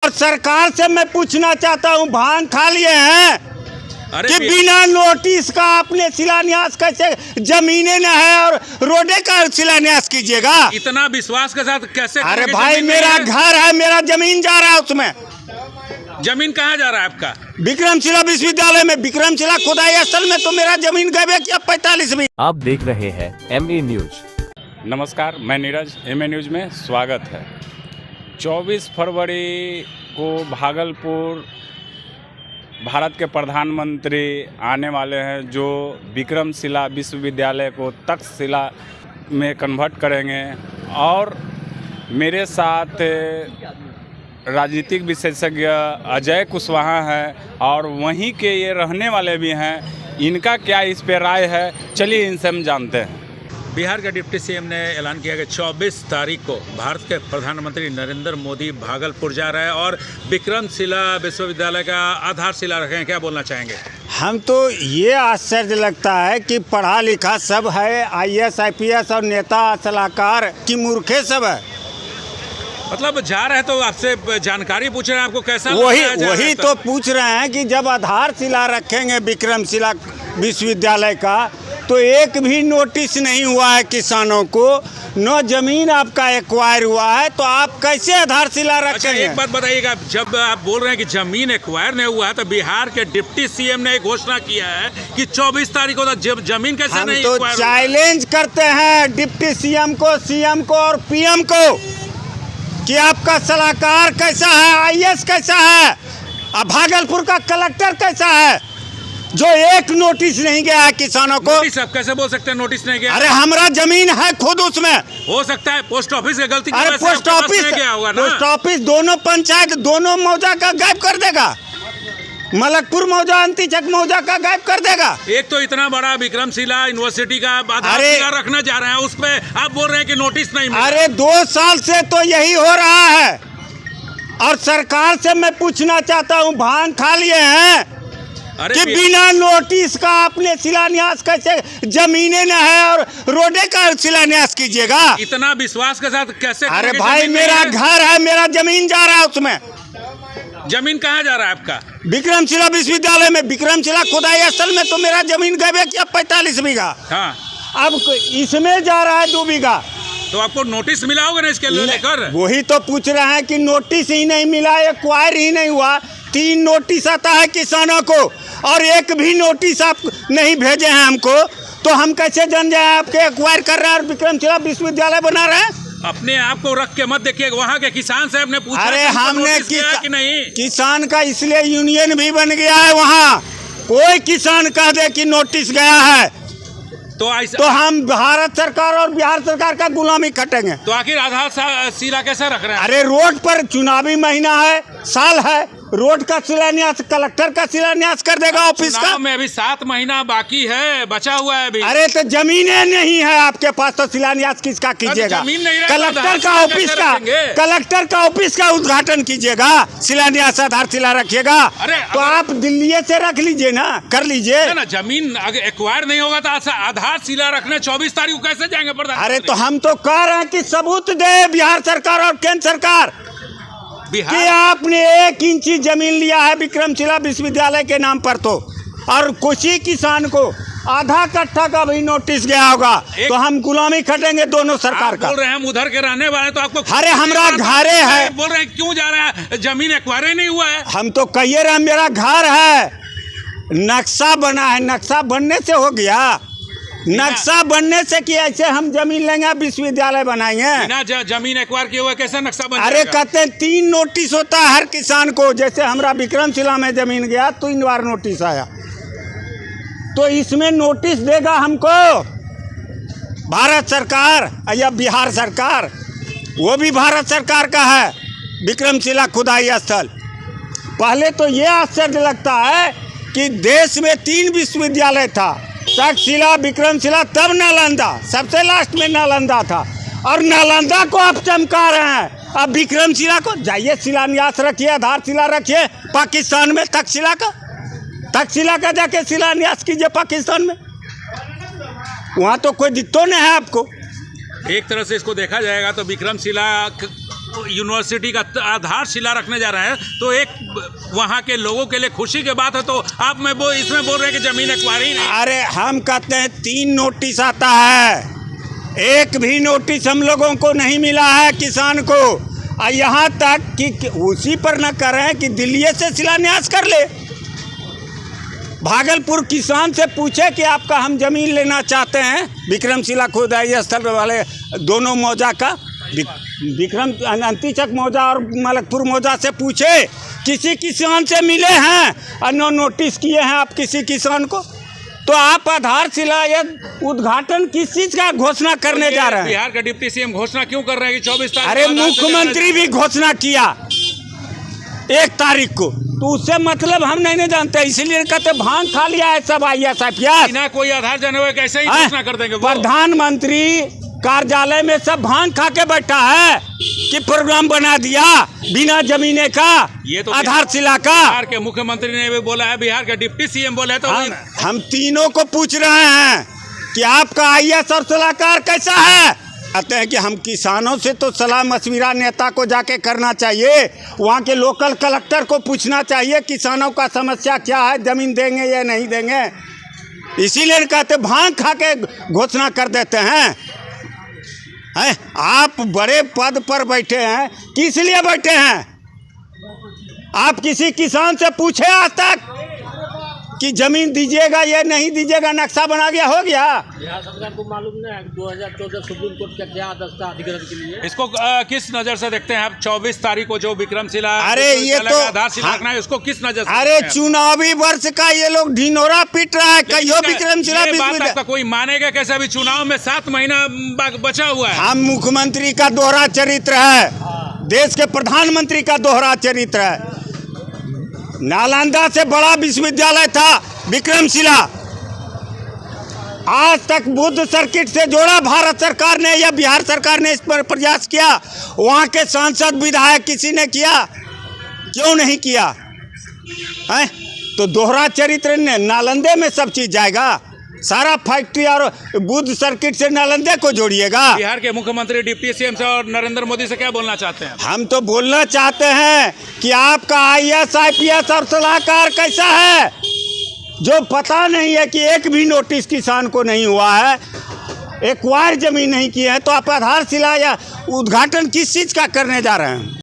और सरकार से मैं पूछना चाहता हूँ, भांग खा लिए हैं कि बिना नोटिस का आपने शिलान्यास कैसे, जमीनें न है और रोडे का शिलान्यास कीजिएगा? इतना विश्वास के साथ कैसे? अरे भाई, मेरा घर है, मेरा जमीन जा रहा है उसमें। जमीन कहाँ जा रहा है आपका? विक्रमशिला विश्वविद्यालय में, विक्रमशिला खुदाई स्थल में तो मेरा जमीन गए क्या 45 भी। आप देख रहे हैं MA न्यूज। नमस्कार, मैं नीरज, MA न्यूज में स्वागत है। 24 फरवरी को भागलपुर भारत के प्रधानमंत्री आने वाले हैं, जो विक्रमशिला विश्वविद्यालय को तक्षशिला में कन्वर्ट करेंगे। और मेरे साथ राजनीतिक विशेषज्ञ अजय कुशवाहा हैं और वहीं के ये रहने वाले भी हैं। इनका क्या इस पे राय है, चलिए इनसे हम जानते हैं। बिहार के डिप्टी सीएम ने ऐलान किया कि 24 तारीख को भारत के प्रधानमंत्री नरेंद्र मोदी भागलपुर जा रहे हैं और विक्रमशिला विश्वविद्यालय का आधारशिला रखें। क्या बोलना चाहेंगे? हम तो ये आश्चर्य लगता है कि पढ़ा लिखा सब है, IAS IPS और नेता सलाहकार की मूर्खे सब है। मतलब जा रहे हैं तो आपसे जानकारी पूछ रहे हैं, आपको कैसा? वही तो पूछ रहे हैं कि जब आधारशिला रखेंगे विक्रमशिला विश्वविद्यालय का, तो एक भी नोटिस नहीं हुआ है किसानों को, न जमीन आपका एक्वायर हुआ है, तो आप कैसे आधारशिला रखेंगे? अच्छा, एक बात बताइएगा, जब आप बोल रहे हैं कि जमीन एक्वायर नहीं हुआ है, तो बिहार के डिप्टी सीएम ने एक घोषणा किया है कि 24 तारीख को जमीन कैसे नहीं एक्वायर? हम तो चैलेंज करते हैं डिप्टी सीएम को और PM को कि आपका सलाहकार कैसा है, IAS कैसा है, भागलपुर का कलेक्टर कैसा है, जो एक नोटिस नहीं गया है किसानों को। नोटिस आप कैसे बोल सकते हैं नोटिस नहीं गया? अरे हमारा जमीन है खुद उसमें। हो सकता है पोस्ट ऑफिस की गलती। अरे पोस्ट ऑफिस दोनों पंचायत दोनों मौजा का गायब कर देगा, मलकपुर मौजा अंतिचक मौजा का गायब कर देगा। एक तो इतना बड़ा विक्रमशिला यूनिवर्सिटी का आधारशिला रखना चाह रहे हैं, उस पे आप बोल रहे हैं कि नोटिस नहीं मिला। अरे 2 साल से तो यही हो रहा है। और सरकार से मैं पूछना चाहता हूँ, भांग खा लिए हैं कि बिना नोटिस का आपने शिलान्यास कैसे, जमीनें न है और रोडे का शिलान्यास कीजिएगा? इतना विश्वास के साथ कैसे? अरे भाई, मेरा घर है, मेरा जमीन जा रहा है उसमें। जमीन कहाँ जा रहा है आपका? विक्रमशिला विश्वविद्यालय में, विक्रमशिला खुदाई स्थल में तो मेरा जमीन गए क्या 45 बीघा। हाँ, अब इसमें जा रहा है 2 बीघा। तो आपको नोटिस मिला होगा ना इसके लेकर? वही तो पूछ रहे हैं कि नोटिस ही नहीं मिला, एक्वायर ही नहीं हुआ। 3 नोटिस आता है किसानों को और एक भी नोटिस आप नहीं भेजे हैं हमको, तो हम कैसे जान जाए आपके एक्वायर कर रहे हैं और विक्रमशिला विश्वविद्यालय बना रहे हैं? अपने आप को रख के मत देखिए, वहाँ के किसान साहब ने पूछा। अरे हमने कि नहीं, किसान का इसलिए यूनियन भी बन गया है वहाँ। कोई किसान कह दे कि नोटिस गया है तो हम भारत सरकार और बिहार सरकार का गुलामी खटेंगे। तो आखिर आधारशिला कैसे रख रहे हैं? अरे रोड पर चुनावी महीना है, साल है, रोड का शिलान्यास कलेक्टर का शिलान्यास कर देगा ऑफिस का। में अभी 7 महीना बाकी है, बचा हुआ है अभी। अरे तो जमीनें नहीं है आपके पास, तो शिलान्यास किसका कीजिएगा? कलेक्टर का ऑफिस का उद्घाटन कीजिएगा, शिलान्यास आधारशिला रखिएगा। तो आप दिल्ली से रख लीजिए ना, कर लीजिए ना। जमीन अगर एक्वायर नहीं होगा तो आधारशिला रखने 24 तारीख को कैसे जाएंगे प्रधानमंत्री? अरे तो हम तो कह रहे हैं कि सबूत दे बिहार सरकार और केंद्र सरकार कि आपने 1 इंची जमीन लिया है विक्रमशिला विश्वविद्यालय के नाम पर, तो और कुछ ही किसान को आधा कट्ठा का भी नोटिस गया होगा, तो हम गुलामी खटेंगे दोनों सरकार का। बोल रहे हैं हम उधर के रहने वाले, तो आपको अरे हमारा घरे है। बोल रहे हैं क्यों जा रहे हैं, जमीन एक्वायर नहीं हुआ है? हम तो कहिए रहे मेरा घर है, नक्शा बना है, नक्शा बनने से हो गया? नक्शा बनने से कि ऐसे हम जमीन लेंगे विश्वविद्यालय बनाएंगे? बिना जमीन एक्वायर किए हुए कैसे नक्शा बन? अरे कहते हैं 3 नोटिस होता है हर किसान को। जैसे हमारा विक्रमशिला में जमीन गया 3 बार नोटिस आया, तो इसमें नोटिस देगा हमको भारत सरकार या बिहार सरकार? वो भी भारत सरकार का है विक्रमशिला खुदाई स्थल। पहले तो ये आश्चर्य लगता है कि देश में 3 विश्वविद्यालय था, तक्षशिला, विक्रमशिला, तब नालंदा, सबसे लास्ट में नालंदा था। और नालंदा को आप चमका रहे हैं, अब विक्रमशिला को जाइए शिलान्यास रखिए, आधारशिला रखिए पाकिस्तान में। तक्षशिला का जाके शिलान्यास कीजिए पाकिस्तान में, वहाँ तो कोई दिक्कत नहीं है आपको। एक तरह से इसको देखा जाएगा तो विक्रमशिला यूनिवर्सिटी का आधारशिला रखने जा रहे हैं, तो एक वहाँ के लोगों के लिए खुशी की बात है, तो आप में वो इसमें बोल रहे हैं कि जमीन एक्वायरी नहीं। अरे हम कहते हैं 3 नोटिस आता है, एक भी नोटिस हम लोगों को नहीं मिला है किसान को। और यहाँ तक कि उसी पर न करें कि दिल्ली से शिलान्यास कर ले। भागलपुर किसान से पूछे कि आपका हम जमीन लेना चाहते हैं, विक्रमशिला खुदाई स्थल वाले दोनों मौजा का, विक्रम अंतिचक मौजा और मलकपुर मौजा से पूछे, किसी किसान से मिले हैं और नो नोटिस किए हैं आप किसी किसान को? तो आप आधारशिला या उद्घाटन किस चीज़ का घोषणा करने जा रहे हैं? बिहार का डिप्टी सीएम घोषणा क्यों कर रहे हैं कि 24 तारीख? अरे मुख्यमंत्री भी घोषणा किया 1 तारीख को, तो उससे मतलब हम नहीं जानते, इसीलिए कहते भांग खा लिया है सब IAS ना कोई आधार जाने हुए कैसे ही घोषणा कर देंगे वो? प्रधानमंत्री कार्यालय में सब भांग खा के बैठा है कि प्रोग्राम बना दिया बिना जमीने का, ये तो आधारशिला का। बिहार के मुख्यमंत्री ने भी बोला है, बिहार के डिप्टी सीएम बोले हैं, तो हम तीनों को पूछ रहे हैं कि आपका IAS और सलाहकार कैसा है? कहते हैं कि हम किसानों से तो सलाह मशविरा नेता को जाके करना चाहिए, वहाँ के लोकल कलेक्टर को पूछना चाहिए किसानों का समस्या क्या है, जमीन देंगे या नहीं देंगे। इसीलिए कहते भांग खा के घोषणा कर देते हैं। आप बड़े पद पर बैठे हैं, किस लिए बैठे हैं? आप किसी किसान से पूछे आज तक कि जमीन दीजिएगा या नहीं दीजिएगा? नक्शा बना गया, हो गया। बिहार सरकार को मालूम नहीं है 2014 सुप्रीम कोर्ट का क्या आदेश था अधिग्रहण के लिए? इसको किस नजर से देखते हैं आप? 24 तारीख को जो विक्रमशिला, अरे ये तो आधारशिला रखना है, उसको किस नजर से? अरे चुनावी वर्ष का ये लोग ढिंडोरा पीट रहा है, कहियो विक्रमशिला आपका कोई मानेगा कैसे? अभी चुनाव में 7 महीना बचा हुआ है। हम मुख्यमंत्री का दोहरा चरित्र है, देश के प्रधानमंत्री का दोहरा चरित्र है। नालंदा से बड़ा विश्वविद्यालय था विक्रमशिला, आज तक बुद्ध सर्किट से जोड़ा भारत सरकार ने या बिहार सरकार ने इस पर प्रयास किया? वहाँ के सांसद विधायक किसी ने किया? क्यों नहीं किया है? तो दोहरा चरित्र ने नालंदे में सब चीज जाएगा, सारा फैक्ट्री और बुद्ध सर्किट से नालंदे को जोड़िएगा। बिहार के मुख्यमंत्री डिप्टी सीएम से और नरेंद्र मोदी से क्या बोलना चाहते हैं? हम तो बोलना चाहते हैं कि आपका IAS IPS और सलाहकार कैसा है, जो पता नहीं है कि एक भी नोटिस किसान को नहीं हुआ है, एक्वायर जमीन नहीं की है, तो आप आधारशिला या उद्घाटन किस चीज़ का करने जा रहे हैं?